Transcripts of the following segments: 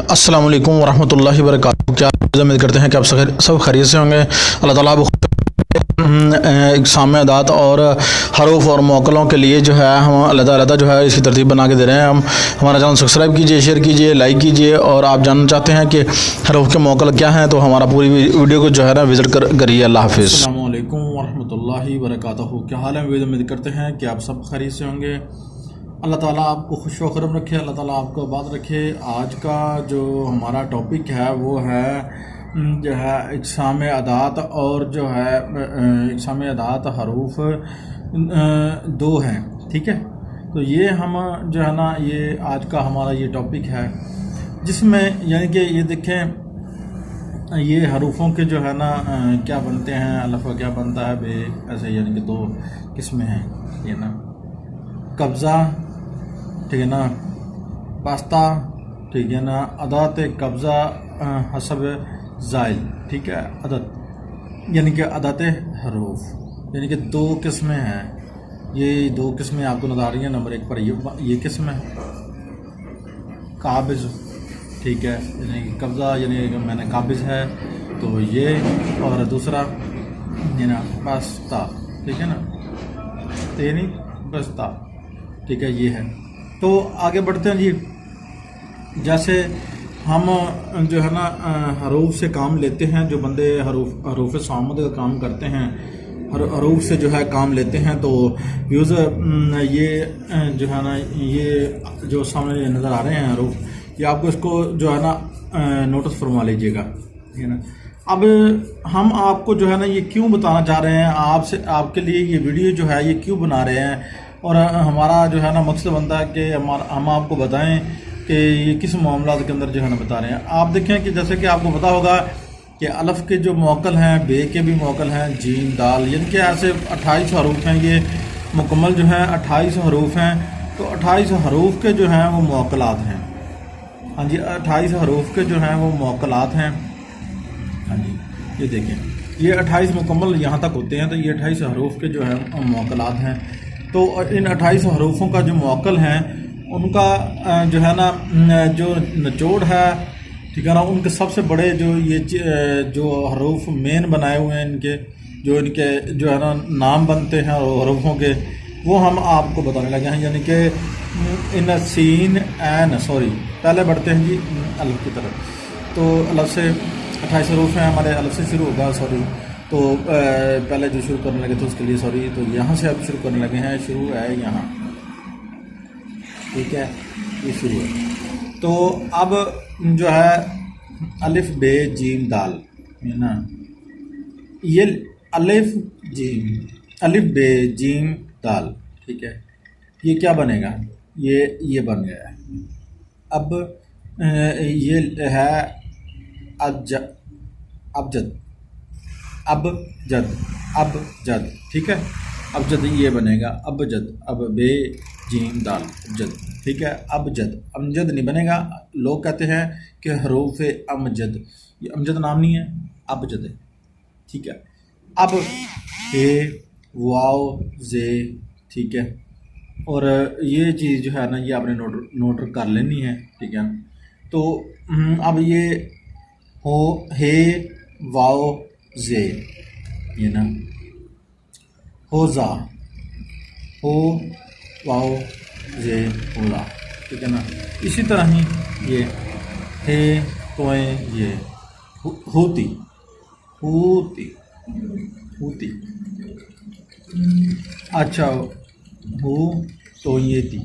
अस्सलाम वालेकुम वरहमतुल्लाहि वबरकातुहू। क्या उम्मीद करते हैं कि आप सब खैरियत से होंगे। अल्लाह ताला आप इक़साम अदात और हरूफ और मौकलों के लिए जो है हम अलग-अलग जो है इसकी तरतीब बना के दे रहे हैं। हम हमारा चैनल सब्सक्राइब कीजिए, शेयर कीजिए, लाइक कीजिए। और आप जानना चाहते हैं कि हरूफ के मौकल क्या हैं तो हमारा पूरी वीडियो को जो है ना विज़िट करिए। अल्लाह हाफ़िज़। अस्सलामु अलैकुम वरहमतुल्लाहि वबरकातुहू। क्या हाल है? उम्मीद करते हैं कि आप सब खैरियत से होंगे। अल्लाह ताला आपको खुश व खुर्रम रखे, अल्लाह ताला आपको आबाद रखे। आज का जो हमारा टॉपिक है वो है जो है इक़साम अदात और जो है इक़साम अदात हरूफ दो हैं, ठीक है। तो ये हम जो है ना ये आज का हमारा ये टॉपिक है जिसमें यानी कि ये देखें ये हरूफों के जो है ना क्या बनते हैं, अलिफ का क्या बनता है बे, ऐसे यानी कि दो किस्में हैं ये ना, कब्ज़ा, ठीक है ना, पास्ता, ठीक है ना, अदात कब्ज़ा हसब ज़ाइल, ठीक है, अदत यानी कि अदात हरूफ, यानी कि दो किस्में हैं। ये दो किस्में आपको नज़र आ रही हैं। नंबर एक पर ये किस्म है काबिज़, ठीक है, यानी कि कब्ज़ा यानी कि मैंने काबिज़ है तो ये, और दूसरा ये ना पास्ता, ठीक है ना, तो यानी पास्ता, ठीक है, ये है। तो आगे बढ़ते हैं जी। जैसे हम जो है ना हरूफ से काम लेते हैं, जो बंदे हरूफ सामद का काम करते हैं, हरूफ से जो है काम लेते हैं, तो यूज़ ये जो है ना ये जो सामने नज़र आ रहे हैं हरूफ, ये आपको इसको जो है ना नोटिस फरमा लीजिएगा, ठीक है ना। अब हम आपको जो है ना ये क्यों बताना चाह रहे हैं, आपके लिए ये वीडियो जो है ये क्यों बना रहे हैं, और हमारा जो है ना मकसद बनता है कि हम आपको बताएं कि ये किस मामला के अंदर जो है ना बता रहे हैं। आप देखें कि जैसे कि आपको पता होगा कि अलिफ के जो मौकल हैं, बे के भी मौकल हैं, जीम दाल, यानी कि ऐसे 28 हरूफ हैं। ये मुकम्मल जो हैं 28 हरूफ हैं। तो 28 हरूफ के जो हैं वो मौकलात हैं। हाँ जी, 28 हरूफ के जो हैं वो मौकलात हैं। हाँ जी, ये देखें ये 28 मुकम्मल यहाँ तक होते हैं, तो ये 28 हरूफ के जो हैं मौकलात हैं। तो इन 28 हरूफों का जो मौकल हैं उनका जो है ना जो निचोड़ है, ठीक है ना, उनके सबसे बड़े जो ये जो हरूफ मेन बनाए हुए हैं, इनके जो है ना नाम बनते हैं हरूफों के, वो हम आपको बताने लगे हैं। यानी कि इन सीन एन सॉरी पहले बढ़ते हैं जी अलिफ की तरफ। तो अलिफ से 28 हरूफ हैं हमारे, अलिफ से शुरू होगा, सॉरी। तो पहले जो शुरू करने लगे थे उसके लिए सॉरी। तो यहाँ से अब शुरू करने लगे हैं, शुरू है यहाँ, ठीक है, ये शुरू है। तो अब जो है अलिफ बे जीम दाल है ना, ये अलिफ बे जीम दाल, ठीक है, ये क्या बनेगा, ये बन गया है। अब ये है अबजद, ठीक है, अबजद ये बनेगा अबजद, अब बे जीम दाल अबजद, ठीक है, अबजद, अमजद नहीं बनेगा। लोग कहते हैं कि हरूफ अमजद, ये अमजद नाम नहीं है, अबजद है, ठीक है। अब हे वाव जे, ठीक है, और ये चीज़ जो है ना ये आपने नोट कर लेनी है, ठीक है। तो अब ये हो हे वाव जे, ये ना होजा, हो वाव जे होला, ठीक है ना। इसी तरह ही ये हे तोए, ये होती अच्छा, हो तो ये थी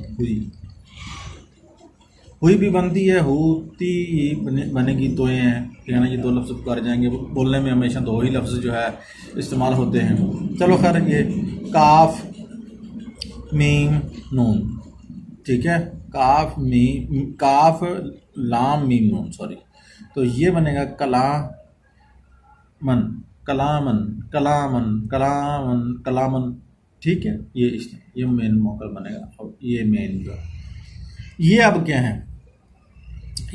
हुई भी बनती है, होती बनेगी, तो ये हैं, ठीक है ना। ये दो लफ्ज़ पुकारे जाएंगे, बोलने में हमेशा दो ही लफ्ज़ जो है इस्तेमाल होते हैं। चलो खैर, ये काफ मीम नून, ठीक है, काफ लाम मीम नून, सॉरी। तो ये बनेगा कलामन, ठीक है। ये मेन मौकल बनेगा। अब ये मेन जो ये अब क्या है,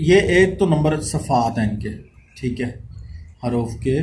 ये एक तो नंबर सफ़ात हैं इनके, ठीक है, हरूफ के